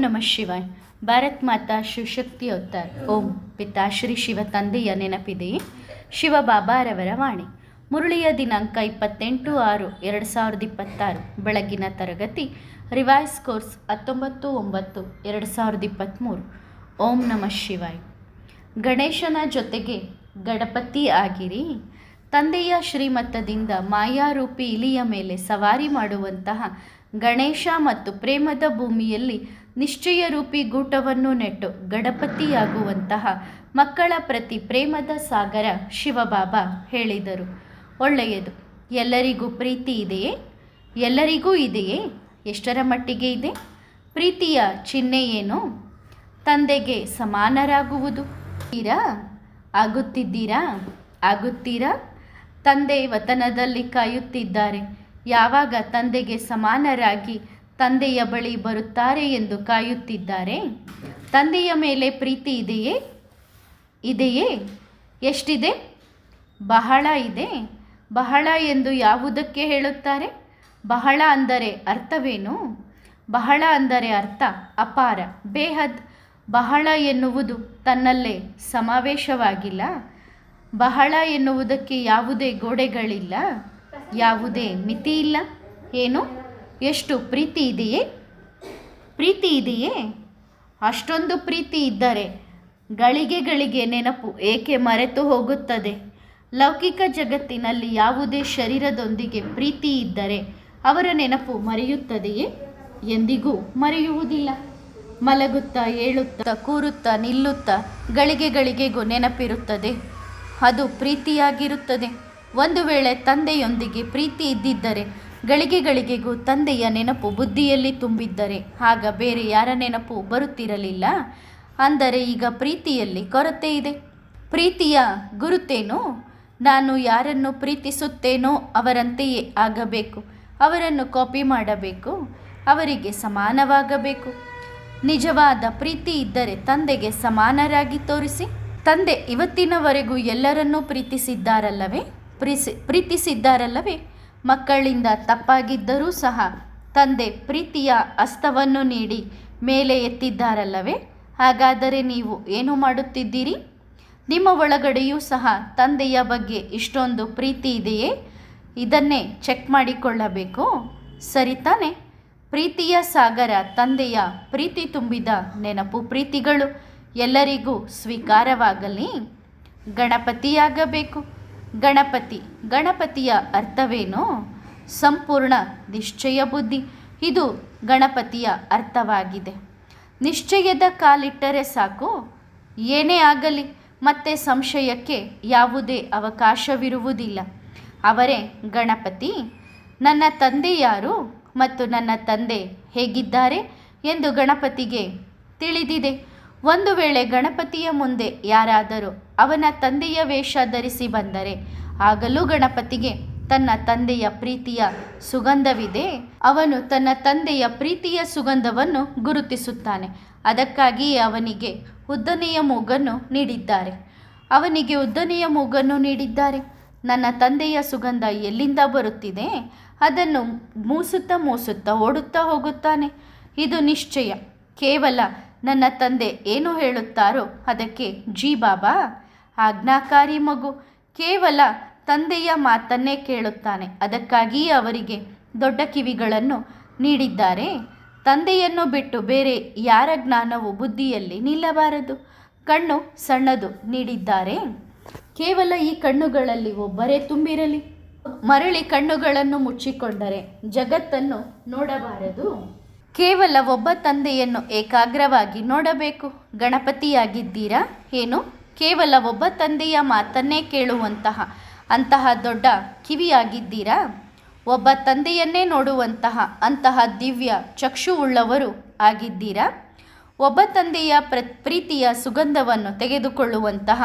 ನಮಃ ಶಿವಾಯ. ಭಾರತ್ ಮಾತಾ ಶಿವಶಕ್ತಿ ಅವತಾರ್. ಓಂ ಪಿತಾಶ್ರೀ ಶಿವ ತಂದೆಯ ನೆನಪಿದೆಯೇ? ಶಿವಬಾಬಾರವರ ವಾಣಿ. ಮುರಳಿಯ ದಿನಾಂಕ 28/6/2026. ಬೆಳಗಿನ ತರಗತಿ ರಿವೈಸ್ ಕೋರ್ಸ್ 19/9/2023. ಓಂ ನಮಃ ಶಿವಾಯ. ಗಣೇಶನ ಜೊತೆಗೆ ಗಣಪತಿ ಆಗಿರಿ. ತಂದೆಯ ಶ್ರೀಮತದಿಂದ ಮಾಯಾರೂಪಿ ಇಲಿಯ ಮೇಲೆ ಸವಾರಿ ಮಾಡುವಂತಹ ಗಣೇಶ ಮತ್ತು ಪ್ರೇಮದ ಭೂಮಿಯಲ್ಲಿ ನಿಶ್ಚಯ ರೂಪಿ ಗೂಟವನ್ನು ನೆಟ್ಟು ಗಣಪತಿಯಾಗುವಂತಹ ಮಕ್ಕಳ ಪ್ರತಿ ಪ್ರೇಮದ ಸಾಗರ ಶಿವಬಾಬಾ ಹೇಳಿದರು. ಒಳ್ಳೆಯದು. ಎಲ್ಲರಿಗೂ ಪ್ರೀತಿ ಇದೆಯೇ? ಎಲ್ಲರಿಗೂ ಇದೆಯೇ? ಎಷ್ಟರ ಮಟ್ಟಿಗೆ ಇದೆ? ಪ್ರೀತಿಯ ಚಿಹ್ನೆ ಏನು? ತಂದೆಗೆ ಸಮಾನರಾಗುವುದು. ಆಗುತ್ತೀರಾ? ತಂದೆ ವತನದಲ್ಲಿ ಕಾಯುತ್ತಿದ್ದಾರೆ. ಯಾವಾಗ ತಂದೆಗೆ ಸಮಾನರಾಗಿ ತಂದೆಯ ಬಳಿ ಬರುತ್ತಾರೆ ಎಂದು ಕಾಯುತ್ತಿದ್ದಾರೆ. ತಂದೆಯ ಮೇಲೆ ಪ್ರೀತಿ ಇದೆಯೇ? ಎಷ್ಟಿದೆ? ಬಹಳ ಇದೆ. ಬಹಳ ಎಂದು ಯಾವುದಕ್ಕೆ ಹೇಳುತ್ತಾರೆ? ಬಹಳ ಅಂದರೆ ಅರ್ಥವೇನು? ಬಹಳ ಅಂದರೆ ಅರ್ಥ ಅಪಾರ, ಬೇಹದ್. ಬಹಳ ಎನ್ನುವುದು ತನ್ನಲ್ಲೇ ಸಮಾವೇಶವಾಗಿಲ್ಲ. ಬಹಳ ಎನ್ನುವುದಕ್ಕೆ ಯಾವುದೇ ಗೋಡೆಗಳಿಲ್ಲ, ಯಾವುದೇ ಮಿತಿ ಇಲ್ಲ. ಏನು? ಎಷ್ಟು ಪ್ರೀತಿ ಇದೆಯೇ? ಅಷ್ಟೊಂದು ಪ್ರೀತಿ ಇದ್ದರೆ ಗಳಿಗೆ ನೆನಪು ಏಕೆ ಮರೆತು ಹೋಗುತ್ತದೆ? ಲೌಕಿಕ ಜಗತ್ತಿನಲ್ಲಿ ಯಾವುದೇ ಶರೀರದೊಂದಿಗೆ ಪ್ರೀತಿ ಇದ್ದರೆ ಅವರ ನೆನಪು ಮರೆಯುತ್ತದೆಯೇ? ಎಂದಿಗೂ ಮರೆಯುವುದಿಲ್ಲ. ಮಲಗುತ್ತಾ, ಏಳುತ್ತಾ, ಕೂರುತ್ತಾ, ನಿಲ್ಲುತ್ತಾ ಗಳಿಗೆಗೂ ನೆನಪಿರುತ್ತದೆ. ಅದು ಪ್ರೀತಿಯಾಗಿರುತ್ತದೆ. ಒಂದು ವೇಳೆ ತಂದೆಯೊಂದಿಗೆ ಪ್ರೀತಿ ಇದ್ದಿದ್ದರೆ ಗಳಿಗೆಗೂ ತಂದೆಯ ನೆನಪು ಬುದ್ಧಿಯಲ್ಲಿ ತುಂಬಿದ್ದರೆ ಆಗ ಬೇರೆ ಯಾರ ನೆನಪು ಬರುತ್ತಿರಲಿಲ್ಲ. ಅಂದರೆ ಈಗ ಪ್ರೀತಿಯಲ್ಲಿ ಕೊರತೆ ಇದೆ. ಪ್ರೀತಿಯ ಗುರುತೇನು? ನಾನು ಯಾರನ್ನು ಪ್ರೀತಿಸುತ್ತೇನೋ ಅವರಂತೆಯೇ ಆಗಬೇಕು. ಅವರನ್ನು ಕಾಪಿ ಮಾಡಬೇಕು. ಅವರಿಗೆ ಸಮಾನವಾಗಬೇಕು. ನಿಜವಾದ ಪ್ರೀತಿ ಇದ್ದರೆ ತಂದೆಗೆ ಸಮಾನರಾಗಿ ತೋರಿಸಿ. ತಂದೆ ಇವತ್ತಿನವರೆಗೂ ಎಲ್ಲರನ್ನೂ ಪ್ರೀತಿಸಿದ್ದಾರಲ್ಲವೇ? ಮಕ್ಕಳಿಂದ ತಪ್ಪಾಗಿದ್ದರೂ ಸಹ ತಂದೆ ಪ್ರೀತಿಯ ಹಸ್ತವನ್ನು ನೀಡಿ ಮೇಲೆ ಎತ್ತಿದ್ದಾರಲ್ಲವೇ? ಹಾಗಾದರೆ ನೀವು ಏನು ಮಾಡುತ್ತಿದ್ದೀರಿ? ನಿಮ್ಮ ಒಳಗಡೆಯೂ ಸಹ ತಂದೆಯ ಬಗ್ಗೆ ಇಷ್ಟೊಂದು ಪ್ರೀತಿ ಇದೆಯೇ? ಇದನ್ನೇ ಚೆಕ್ ಮಾಡಿಕೊಳ್ಳಬೇಕು. ಸರಿ ತಾನೆ? ಪ್ರೀತಿಯ ಸಾಗರ ತಂದೆಯ ಪ್ರೀತಿ ತುಂಬಿದ ನೆನಪು ಪ್ರೀತಿಗಳು ಎಲ್ಲರಿಗೂ ಸ್ವೀಕಾರವಾಗಲಿ. ಗಣಪತಿಯಾಗಬೇಕು. ಗಣಪತಿಯ ಅರ್ಥವೇನು? ಸಂಪೂರ್ಣ ನಿಶ್ಚಯ ಬುದ್ಧಿ. ಇದು ಗಣಪತಿಯ ಅರ್ಥವಾಗಿದೆ. ನಿಶ್ಚಯದ ಕಾಲಿಟ್ಟರೆ ಸಾಕು. ಏನೇ ಆಗಲಿ ಮತ್ತೆ ಸಂಶಯಕ್ಕೆ ಯಾವುದೇ ಅವಕಾಶವಿರುವುದಿಲ್ಲ. ಅವರೇ ಗಣಪತಿ. ನನ್ನ ತಂದೆ ಯಾರು ಮತ್ತು ನನ್ನ ತಂದೆ ಹೇಗಿದ್ದಾರೆ ಎಂದು ಗಣಪತಿಗೆ ತಿಳಿದಿದೆ. ಒಂದು ವೇಳೆ ಗಣಪತಿಯ ಮುಂದೆ ಯಾರಾದರೂ ಅವನ ತಂದೆಯ ವೇಷ ಧರಿಸಿ ಬಂದರೆ ಆಗಲೂ ಗಣಪತಿಗೆ ತನ್ನ ತಂದೆಯ ಪ್ರೀತಿಯ ಸುಗಂಧವಿದೆ. ಅವನು ತನ್ನ ತಂದೆಯ ಪ್ರೀತಿಯ ಸುಗಂಧವನ್ನು ಗುರುತಿಸುತ್ತಾನೆ. ಅದಕ್ಕಾಗಿಯೇ ಅವನಿಗೆ ಉದ್ದನೆಯ ಮೂಗನ್ನು ನೀಡಿದ್ದಾರೆ. ನನ್ನ ತಂದೆಯ ಸುಗಂಧ ಎಲ್ಲಿಂದ ಬರುತ್ತಿದೆ? ಅದನ್ನು ಮೂಸುತ್ತಾ ಓಡುತ್ತಾ ಹೋಗುತ್ತಾನೆ. ಇದು ನಿಶ್ಚಯ. ಕೇವಲ ನನ್ನ ತಂದೆ ಏನು ಹೇಳುತ್ತಾರೋ ಅದಕ್ಕೆ ಜಿ ಬಾಬಾ. ಆಜ್ಞಾಕಾರಿ ಮಗು ಕೇವಲ ತಂದೆಯ ಮಾತನ್ನೇ ಕೇಳುತ್ತಾನೆ. ಅದಕ್ಕಾಗಿಯೇ ಅವರಿಗೆ ದೊಡ್ಡ ಕಿವಿಗಳನ್ನು ನೀಡಿದ್ದಾರೆ. ತಂದೆಯನ್ನು ಬಿಟ್ಟು ಬೇರೆ ಯಾರ ಜ್ಞಾನವು ಬುದ್ಧಿಯಲ್ಲಿ ನಿಲ್ಲಬಾರದು. ಕಣ್ಣು ಸಣ್ಣದು ನೀಡಿದ್ದಾರೆ. ಕೇವಲ ಈ ಕಣ್ಣುಗಳಲ್ಲಿ ಒಬ್ಬರೇ ತುಂಬಿರಲಿ. ಮರಳಿ ಕಣ್ಣುಗಳನ್ನು ಮುಚ್ಚಿಕೊಂಡರೆ ಜಗತ್ತನ್ನು ನೋಡಬಾರದು. ಕೇವಲ ಒಬ್ಬ ತಂದೆಯನ್ನು ಏಕಾಗ್ರವಾಗಿ ನೋಡಬೇಕು. ಗಣಪತಿಯಾಗಿದ್ದೀರಾ? ಏನು? ಕೇವಲ ಒಬ್ಬ ತಂದೆಯ ಮಾತನ್ನೇ ಕೇಳುವಂತಹ ಅಂತಹ ದೊಡ್ಡ ಕಿವಿಯಾಗಿದ್ದೀರಾ? ಒಬ್ಬ ತಂದೆಯನ್ನೇ ನೋಡುವಂತಹ ಅಂತಹ ದಿವ್ಯ ಚಕ್ಷುವುಳ್ಳವರು ಆಗಿದ್ದೀರಾ? ಒಬ್ಬ ತಂದೆಯ ಪ್ರೀತಿಯ ಸುಗಂಧವನ್ನು ತೆಗೆದುಕೊಳ್ಳುವಂತಹ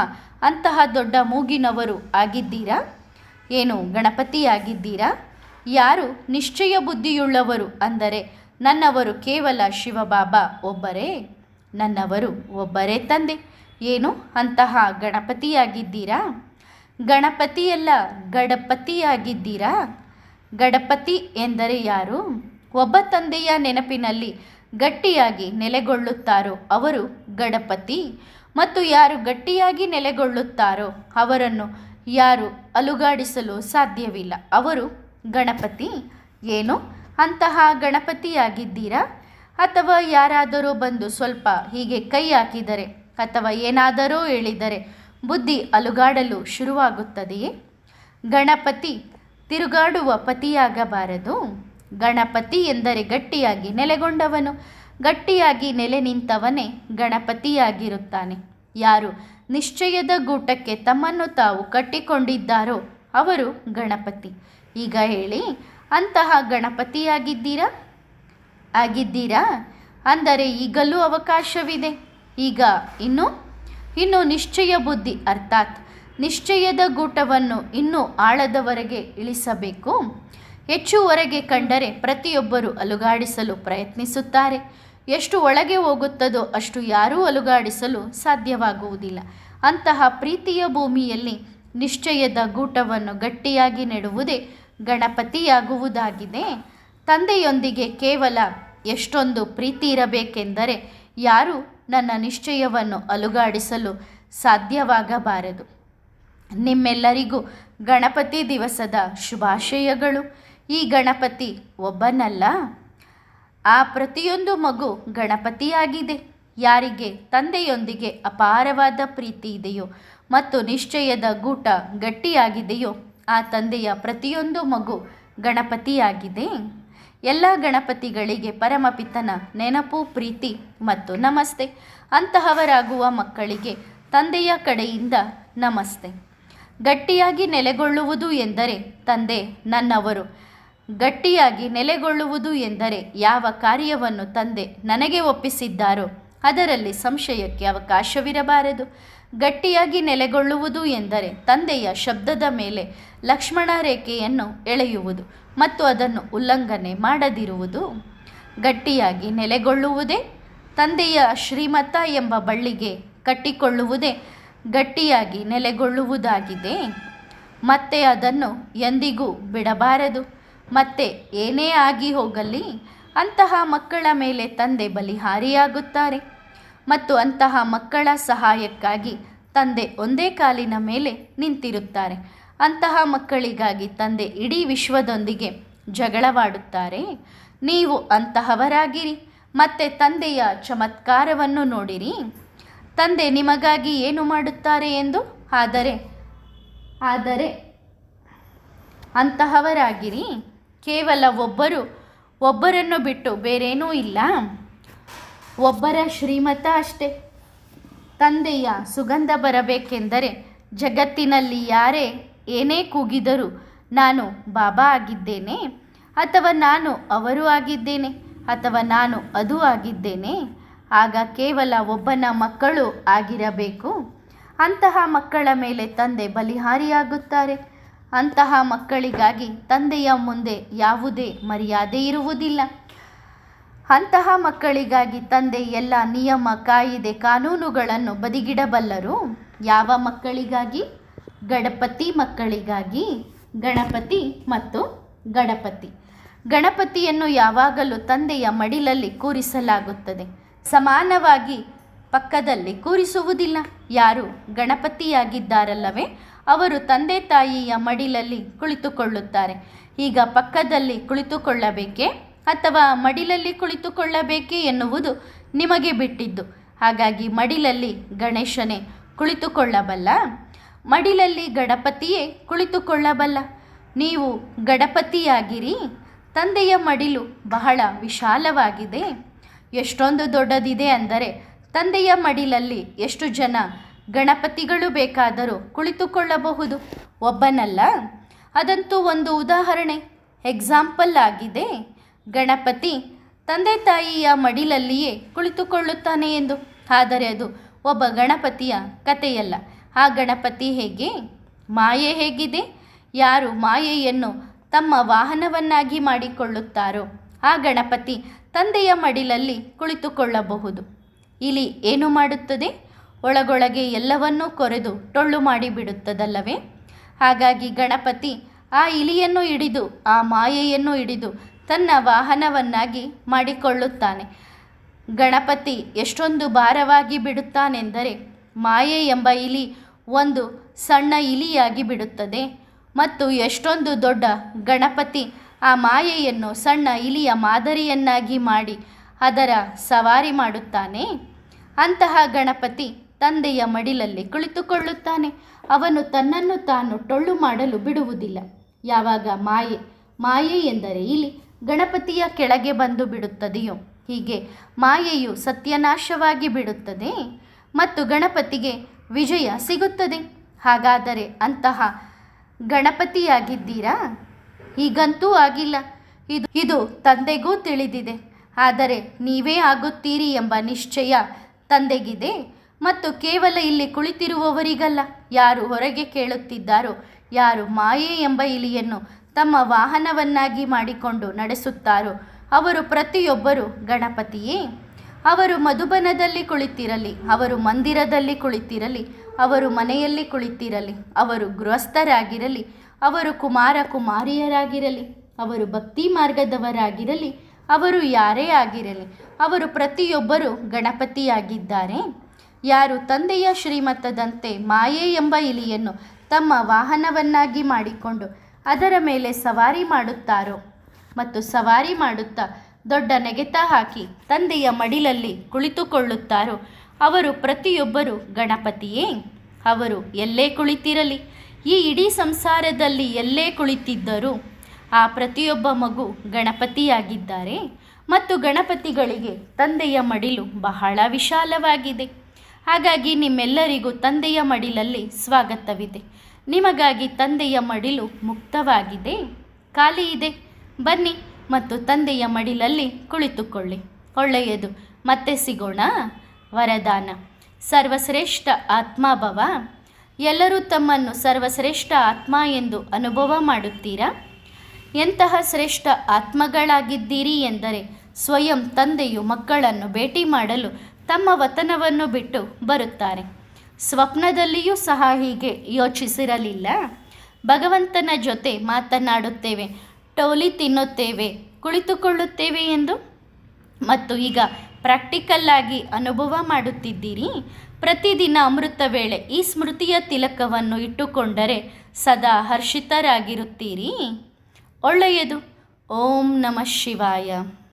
ಅಂತಹ ದೊಡ್ಡ ಮೂಗಿನವರು ಆಗಿದ್ದೀರಾ? ಏನು ಗಣಪತಿಯಾಗಿದ್ದೀರಾ? ಯಾರು ನಿಶ್ಚಯ ಬುದ್ಧಿಯುಳ್ಳವರು ಅಂದರೆ ನನ್ನವರು ಕೇವಲ ಶಿವಬಾಬಾ ಒಬ್ಬರೇ. ನನ್ನವರು ಒಬ್ಬರೇ ತಂದೆ. ಏನು ಅಂತಹ ಗಣಪತಿಯಾಗಿದ್ದೀರಾ? ಗಣಪತಿಯಲ್ಲ, ಗಡಪತಿಯಾಗಿದ್ದೀರಾ? ಗಡಪತಿ ಎಂದರೆ ಯಾರು? ಒಬ್ಬ ತಂದೆಯ ನೆನಪಿನಲ್ಲಿ ಗಟ್ಟಿಯಾಗಿ ನೆಲೆಗೊಳ್ಳುತ್ತಾರೋ ಅವರು ಗಣಪತಿ, ಮತ್ತು ಯಾರು ಗಟ್ಟಿಯಾಗಿ ನೆಲೆಗೊಳ್ಳುತ್ತಾರೋ ಅವರನ್ನು ಯಾರು ಅಲುಗಾಡಿಸಲು ಸಾಧ್ಯವಿಲ್ಲ, ಅವರು ಗಣಪತಿ. ಏನು ಅಂತಹ ಗಣಪತಿಯಾಗಿದ್ದೀರಾ? ಅಥವಾ ಯಾರಾದರೂ ಬಂದು ಸ್ವಲ್ಪ ಹೀಗೆ ಕೈ ಹಾಕಿದರೆ ಅಥವಾ ಏನಾದರೂ ಹೇಳಿದರೆ ಬುದ್ಧಿ ಅಲುಗಾಡಲು ಶುರುವಾಗುತ್ತದೆಯೇ? ಗಣಪತಿ ತಿರುಗಾಡುವ ಪತಿಯಾಗಬಾರದು. ಗಣಪತಿ ಎಂದರೆ ಗಟ್ಟಿಯಾಗಿ ನೆಲೆಗೊಂಡವನು. ಗಟ್ಟಿಯಾಗಿ ನೆಲೆ ನಿಂತವನೇ ಗಣಪತಿಯಾಗಿರುತ್ತಾನೆ. ಯಾರು ನಿಶ್ಚಯದ ಗೂಟಕ್ಕೆ ತಮ್ಮನ್ನು ತಾವು ಕಟ್ಟಿಕೊಂಡಿದ್ದಾರೋ ಅವರು ಗಣಪತಿ. ಈಗ ಹೇಳಿ, ಅಂತಹ ಗಣಪತಿಯಾಗಿದ್ದೀರಾ? ಆಗಿದ್ದೀರಾ? ಅಂದರೆ ಈಗಲೂ ಅವಕಾಶವಿದೆ. ಈಗ ಇನ್ನು ನಿಶ್ಚಯ ಬುದ್ಧಿ ಅರ್ಥಾತ್ ನಿಶ್ಚಯದ ಗೂಟವನ್ನು ಇನ್ನೂ ಆಳದವರೆಗೆ ಇಳಿಸಬೇಕು. ಹೆಚ್ಚುವರೆಗೆ ಕಂಡರೆ ಪ್ರತಿಯೊಬ್ಬರು ಅಲುಗಾಡಿಸಲು ಪ್ರಯತ್ನಿಸುತ್ತಾರೆ. ಎಷ್ಟು ಒಳಗೆ ಹೋಗುತ್ತದೋ ಅಷ್ಟು ಯಾರೂ ಅಲುಗಾಡಿಸಲು ಸಾಧ್ಯವಾಗುವುದಿಲ್ಲ. ಅಂತಹ ಪ್ರೀತಿಯ ಭೂಮಿಯಲ್ಲಿ ನಿಶ್ಚಯದ ಗೂಟವನ್ನು ಗಟ್ಟಿಯಾಗಿ ನೆಡುವುದೇ ಗಣಪತಿಯಾಗುವುದಾಗಿದೆ. ತಂದೆಯೊಂದಿಗೆ ಕೇವಲ ಎಷ್ಟೊಂದು ಪ್ರೀತಿ ಇರಬೇಕೆಂದರೆ ಯಾರೂ ನನ್ನ ನಿಶ್ಚಯವನ್ನು ಅಲುಗಾಡಿಸಲು ಸಾಧ್ಯವಾಗಬಾರದು. ನಿಮ್ಮೆಲ್ಲರಿಗೂ ಗಣಪತಿ ದಿವಸದ ಶುಭಾಶಯಗಳು. ಈ ಗಣಪತಿ ಒಬ್ಬನಲ್ಲ, ಆ ಪ್ರತಿಯೊಂದು ಮಗು ಗಣಪತಿಯಾಗಿದೆ. ಯಾರಿಗೆ ತಂದೆಯೊಂದಿಗೆ ಅಪಾರವಾದ ಪ್ರೀತಿ ಇದೆಯೋ ಮತ್ತು ನಿಶ್ಚಯದ ಗೂಟ ಗಟ್ಟಿಯಾಗಿದೆಯೋ ಆ ತಂದೆಯ ಪ್ರತಿಯೊಂದು ಮಗು ಗಣಪತಿಯಾಗಿದೆ. ಎಲ್ಲ ಗಣಪತಿಗಳಿಗೆ ಪರಮಪಿತನ ನೆನಪು, ಪ್ರೀತಿ ಮತ್ತು ನಮಸ್ತೆ. ಅಂತಹವರಾಗುವ ಮಕ್ಕಳಿಗೆ ತಂದೆಯ ಕಡೆಯಿಂದ ನಮಸ್ತೆ. ಗಟ್ಟಿಯಾಗಿ ನೆಲೆಗೊಳ್ಳುವುದು ಎಂದರೆ ತಂದೆ ನನ್ನವರು. ಗಟ್ಟಿಯಾಗಿ ನೆಲೆಗೊಳ್ಳುವುದು ಎಂದರೆ ಯಾವ ಕಾರ್ಯವನ್ನು ತಂದೆ ನನಗೆ ಒಪ್ಪಿಸಿದ್ದಾರೋ ಅದರಲ್ಲಿ ಸಂಶಯಕ್ಕೆ ಅವಕಾಶವಿರಬಾರದು. ಗಟ್ಟಿಯಾಗಿ ನೆಲೆಗೊಳ್ಳುವುದು ಎಂದರೆ ತಂದೆಯ ಶಬ್ದದ ಮೇಲೆ ಲಕ್ಷ್ಮಣ ರೇಖೆಯನ್ನು ಎಳೆಯುವುದು ಮತ್ತು ಅದನ್ನು ಉಲ್ಲಂಘನೆ ಮಾಡದಿರುವುದು. ಗಟ್ಟಿಯಾಗಿ ನೆಲೆಗೊಳ್ಳುವುದೇ ತಂದೆಯ ಶ್ರೀಮತ ಎಂಬ ಬಳ್ಳಿಗೆ ಕಟ್ಟಿಕೊಳ್ಳುವುದೇ ಗಟ್ಟಿಯಾಗಿ ನೆಲೆಗೊಳ್ಳುವುದಾಗಿದೆ. ಮತ್ತೆ ಅದನ್ನು ಎಂದಿಗೂ ಬಿಡಬಾರದು. ಮತ್ತೆ ಏನೇ ಆಗಿ ಹೋಗಲಿ ಅಂತಹ ಮಕ್ಕಳ ಮೇಲೆ ತಂದೆ ಬಲಿಹಾರಿಯಾಗುತ್ತಾರೆ ಮತ್ತು ಅಂತಹ ಮಕ್ಕಳ ಸಹಾಯಕ್ಕಾಗಿ ತಂದೆ ಒಂದೇ ಕಾಲಿನ ಮೇಲೆ ನಿಂತಿರುತ್ತಾರೆ. ಅಂತಹ ಮಕ್ಕಳಿಗಾಗಿ ತಂದೆ ಇಡೀ ವಿಶ್ವದೊಂದಿಗೆ ಜಗಳವಾಡುತ್ತಾರೆ. ನೀವು ಅಂತಹವರಾಗಿರಿ ಮತ್ತೆ ತಂದೆಯ ಚಮತ್ಕಾರವನ್ನು ನೋಡಿರಿ. ತಂದೆ ನಿಮಗಾಗಿ ಏನು ಮಾಡುತ್ತಾರೆ ಎಂದು. ಆದರೆ ಅಂತಹವರಾಗಿರಿ. ಕೇವಲ ಒಬ್ಬರನ್ನು ಬಿಟ್ಟು ಬೇರೇನೂ ಇಲ್ಲ. ಒಬ್ಬರ ಶ್ರೀಮತ ಅಷ್ಟೇ. ತಂದೆಯ ಸುಗಂಧ ಬರಬೇಕೆಂದರೆ ಜಗತ್ತಿನಲ್ಲಿ ಯಾರೇ ಏನೇ ಕೂಗಿದರೂ ನಾನು ಬಾಬಾ ಆಗಿದ್ದೇನೆ ಅಥವಾ ನಾನು ಅವರು ಆಗಿದ್ದೇನೆ ಅಥವಾ ನಾನು ಅದು ಆಗಿದ್ದೇನೆ, ಆಗ ಕೇವಲ ಒಬ್ಬನ ಮಕ್ಕಳು ಆಗಿರಬೇಕು. ಅಂತಹ ಮಕ್ಕಳ ಮೇಲೆ ತಂದೆ ಬಲಿಹಾರಿಯಾಗುತ್ತಾರೆ. ಅಂತಹ ಮಕ್ಕಳಿಗಾಗಿ ತಂದೆಯ ಮುಂದೆ ಯಾವುದೇ ಮರ್ಯಾದೆ ಇರುವುದಿಲ್ಲ. ಅಂತಹ ಮಕ್ಕಳಿಗಾಗಿ ತಂದೆ ಎಲ್ಲ ನಿಯಮ, ಕಾಯಿದೆ, ಕಾನೂನುಗಳನ್ನು ಬದಿಗಿಡಬಲ್ಲರು. ಯಾವ ಮಕ್ಕಳಿಗಾಗಿ? ಗಣಪತಿ ಮಕ್ಕಳಿಗಾಗಿ. ಗಣಪತಿ ಮತ್ತು ಗಣಪತಿ. ಗಣಪತಿಯನ್ನು ಯಾವಾಗಲೂ ತಂದೆಯ ಮಡಿಲಲ್ಲಿ ಕೂರಿಸಲಾಗುತ್ತದೆ, ಸಮಾನವಾಗಿ ಪಕ್ಕದಲ್ಲಿ ಕೂರಿಸುವುದಿಲ್ಲ. ಯಾರು ಗಣಪತಿಯಾಗಿದ್ದಾರಲ್ಲವೇ ಅವರು ತಂದೆ ತಾಯಿಯ ಮಡಿಲಲ್ಲಿ ಕುಳಿತುಕೊಳ್ಳುತ್ತಾರೆ. ಈಗ ಪಕ್ಕದಲ್ಲಿ ಕುಳಿತುಕೊಳ್ಳಬೇಕೇ ಅಥವಾ ಮಡಿಲಲ್ಲಿ ಕುಳಿತುಕೊಳ್ಳಬೇಕೇ ಎನ್ನುವುದು ನಿಮಗೆ ಬಿಟ್ಟಿದ್ದು. ಹಾಗಾಗಿ ಮಡಿಲಲ್ಲಿ ಗಣೇಶನೇ ಕುಳಿತುಕೊಳ್ಳಬಲ್ಲ, ಮಡಿಲಲ್ಲಿ ಗಣಪತಿಯೇ ಕುಳಿತುಕೊಳ್ಳಬಲ್ಲ. ನೀವು ಗಣಪತಿಯಾಗಿರಿ. ತಂದೆಯ ಮಡಿಲು ಬಹಳ ವಿಶಾಲವಾಗಿದೆ. ಎಷ್ಟೊಂದು ದೊಡ್ಡದಿದೆ ಅಂದರೆ ತಂದೆಯ ಮಡಿಲಲ್ಲಿ ಎಷ್ಟು ಜನ ಗಣಪತಿಗಳು ಬೇಕಾದರೂ ಕುಳಿತುಕೊಳ್ಳಬಹುದು, ಒಬ್ಬನಲ್ಲ. ಅದಂತೂ ಒಂದು ಉದಾಹರಣೆ, ಎಕ್ಸಾಂಪಲ್ ಆಗಿದೆ. ಗಣಪತಿ ತಂದೆ ತಾಯಿಯ ಮಡಿಲಲ್ಲಿಯೇ ಕುಳಿತುಕೊಳ್ಳುತ್ತಾನೆ ಎಂದು. ಆದರೆ ಅದು ಒಬ್ಬ ಗಣಪತಿಯ ಕಥೆಯಲ್ಲ. ಆ ಗಣಪತಿ ಹೇಗೆ? ಮಾಯೆ ಹೇಗಿದೆ? ಯಾರು ಮಾಯೆಯನ್ನು ತಮ್ಮ ವಾಹನವನ್ನಾಗಿ ಮಾಡಿಕೊಳ್ಳುತ್ತಾರೋ ಆ ಗಣಪತಿ ತಂದೆಯ ಮಡಿಲಲ್ಲಿ ಕುಳಿತುಕೊಳ್ಳಬಹುದು. ಇಲಿ ಏನು ಮಾಡುತ್ತದೆ? ಒಳಗೊಳಗೆ ಎಲ್ಲವನ್ನೂ ಕೊರೆದು ಟೊಳ್ಳು ಮಾಡಿಬಿಡುತ್ತದಲ್ಲವೇ? ಹಾಗಾಗಿ ಗಣಪತಿ ಆ ಇಲಿಯನ್ನು ಹಿಡಿದು, ಆ ಮಾಯೆಯನ್ನು ಹಿಡಿದು ತನ್ನ ವಾಹನವನ್ನಾಗಿ ಮಾಡಿಕೊಳ್ಳುತ್ತಾನೆ. ಗಣಪತಿ ಎಷ್ಟೊಂದು ಭಾರವಾಗಿ ಬಿಡುತ್ತಾನೆಂದರೆ ಮಾಯೆ ಎಂಬ ಇಲಿ ಒಂದು ಸಣ್ಣ ಇಲಿಯಾಗಿ ಬಿಡುತ್ತದೆ. ಮತ್ತು ಎಷ್ಟೊಂದು ದೊಡ್ಡ ಗಣಪತಿ ಆ ಮಾಯೆಯನ್ನು ಸಣ್ಣ ಇಲಿಯ ಮಾದರಿಯನ್ನಾಗಿ ಮಾಡಿ ಅದರ ಸವಾರಿ ಮಾಡುತ್ತಾನೆ. ಅಂತಹ ಗಣಪತಿ ತಂದೆಯ ಮಡಿಲಲ್ಲಿ ಕುಳಿತುಕೊಳ್ಳುತ್ತಾನೆ. ಅವನು ತನ್ನನ್ನು ತಾನು ಟೊಳ್ಳು ಮಾಡಲು ಬಿಡುವುದಿಲ್ಲ. ಯಾವಾಗ ಮಾಯೆ ಎಂದರೆ ಇಲಿ ಗಣಪತಿಯ ಕೆಳಗೆ ಬಂದು ಬಿಡುತ್ತದೆಯೋ ಹೀಗೆ ಮಾಯೆಯು ಸತ್ಯನಾಶವಾಗಿ ಬಿಡುತ್ತದೆ ಮತ್ತು ಗಣಪತಿಗೆ ವಿಜಯ ಸಿಗುತ್ತದೆ. ಹಾಗಾದರೆ ಅಂತಹ ಗಣಪತಿಯಾಗಿದ್ದೀರಾ? ಈಗಂತೂ ಆಗಿಲ್ಲ. ಇದು ತಂದೆಗೂ ತಿಳಿದಿದೆ. ಆದರೆ ನೀವೇ ಆಗುತ್ತೀರಿ ಎಂಬ ನಿಶ್ಚಯ ತಂದೆಗಿದೆ. ಮತ್ತು ಕೇವಲ ಇಲ್ಲಿ ಕುಳಿತಿರುವವರಿಗಲ್ಲ, ಯಾರು ಹೊರಗೆ ಕೇಳುತ್ತಿದ್ದಾರೋ, ಯಾರು ಮಾಯೆ ಎಂಬ ಇಲಿಯನ್ನು ತಮ್ಮ ವಾಹನವನ್ನಾಗಿ ಮಾಡಿಕೊಂಡು ನಡೆಸುತ್ತಾರೋ ಅವರು ಪ್ರತಿಯೊಬ್ಬರು ಗಣಪತಿಯೇ. ಅವರು ಮಧುಬನದಲ್ಲಿ ಕುಳಿತಿರಲಿ, ಅವರು ಮಂದಿರದಲ್ಲಿ ಕುಳಿತಿರಲಿ, ಅವರು ಮನೆಯಲ್ಲಿ ಕುಳಿತಿರಲಿ, ಅವರು ಗೃಹಸ್ಥರಾಗಿರಲಿ, ಅವರು ಕುಮಾರ ಕುಮಾರಿಯರಾಗಿರಲಿ, ಅವರು ಭಕ್ತಿ ಮಾರ್ಗದವರಾಗಿರಲಿ, ಅವರು ಯಾರೇ ಆಗಿರಲಿ, ಅವರು ಪ್ರತಿಯೊಬ್ಬರು ಗಣಪತಿಯಾಗಿದ್ದಾರೆ. ಯಾರು ತಂದೆಯ ಶ್ರೀಮತದಂತೆ ಮಾಯೆ ಎಂಬ ಇಲಿಯನ್ನು ತಮ್ಮ ವಾಹನವನ್ನಾಗಿ ಮಾಡಿಕೊಂಡು ಅದರ ಮೇಲೆ ಸವಾರಿ ಮಾಡುತ್ತಾರೋ ಮತ್ತು ಸವಾರಿ ಮಾಡುತ್ತಾ ದೊಡ್ಡ ನೆಗೆತ ಹಾಕಿ ತಂದೆಯ ಮಡಿಲಲ್ಲಿ ಕುಳಿತುಕೊಳ್ಳುತ್ತಾರೋ ಅವರು ಪ್ರತಿಯೊಬ್ಬರು ಗಣಪತಿಯೇ. ಅವರು ಎಲ್ಲೇ ಕುಳಿತಿರಲಿ, ಈ ಇಡೀ ಸಂಸಾರದಲ್ಲಿ ಎಲ್ಲೇ ಕುಳಿತಿದ್ದರೂ ಆ ಪ್ರತಿಯೊಬ್ಬ ಮಗು ಗಣಪತಿಯಾಗಿದ್ದಾರೆ. ಮತ್ತು ಗಣಪತಿಗಳಿಗೆ ತಂದೆಯ ಮಡಿಲು ಬಹಳ ವಿಶಾಲವಾಗಿದೆ. ಹಾಗಾಗಿ ನಿಮ್ಮೆಲ್ಲರಿಗೂ ತಂದೆಯ ಮಡಿಲಲ್ಲಿ ಸ್ವಾಗತವಿದೆ. ನಿಮಗಾಗಿ ತಂದೆಯ ಮಡಿಲು ಮುಕ್ತವಾಗಿದೆ, ಖಾಲಿ ಇದೆ. ಬನ್ನಿ ಮತ್ತು ತಂದೆಯ ಮಡಿಲಲ್ಲಿ ಕುಳಿತುಕೊಳ್ಳಿ. ಒಳ್ಳೆಯದು. ಮತ್ತೆ ಸಿಗೋಣ. ವರದಾನ: ಸರ್ವಶ್ರೇಷ್ಠ ಆತ್ಮಭವ. ಎಲ್ಲರೂ ತಮ್ಮನ್ನು ಸರ್ವಶ್ರೇಷ್ಠ ಆತ್ಮ ಎಂದು ಅನುಭವ ಮಾಡುತ್ತೀರಾ? ಎಂತಹ ಶ್ರೇಷ್ಠ ಆತ್ಮಗಳಾಗಿದ್ದೀರಿ ಎಂದರೆ ಸ್ವಯಂ ತಂದೆಯು ಮಕ್ಕಳನ್ನು ಭೇಟಿ ಮಾಡಲು ತಮ್ಮ ವತನವನ್ನು ಬಿಟ್ಟು ಬರುತ್ತಾರೆ. ಸ್ವಪ್ನದಲ್ಲಿಯೂ ಸಹ ಹೀಗೆ ಯೋಚಿಸಿರಲಿಲ್ಲ. ಭಗವಂತನ ಜೊತೆ ಮಾತನಾಡುತ್ತೇವೆ, ಟೋಲಿ ತಿನ್ನುತ್ತೇವೆ, ಕುಳಿತುಕೊಳ್ಳುತ್ತೇವೆ ಎಂದು. ಮತ್ತು ಈಗ ಪ್ರಾಕ್ಟಿಕಲ್ ಆಗಿ ಅನುಭವ ಮಾಡುತ್ತಿದ್ದೀರಿ. ಪ್ರತಿದಿನ ಅಮೃತ ವೇಳೆ ಈ ಸ್ಮೃತಿಯ ತಿಲಕವನ್ನು ಇಟ್ಟುಕೊಂಡರೆ ಸದಾ ಹರ್ಷಿತರಾಗಿರುತ್ತೀರಿ. ಒಳ್ಳೆಯದು. ಓಂ ನಮಃ ಶಿವಾಯ.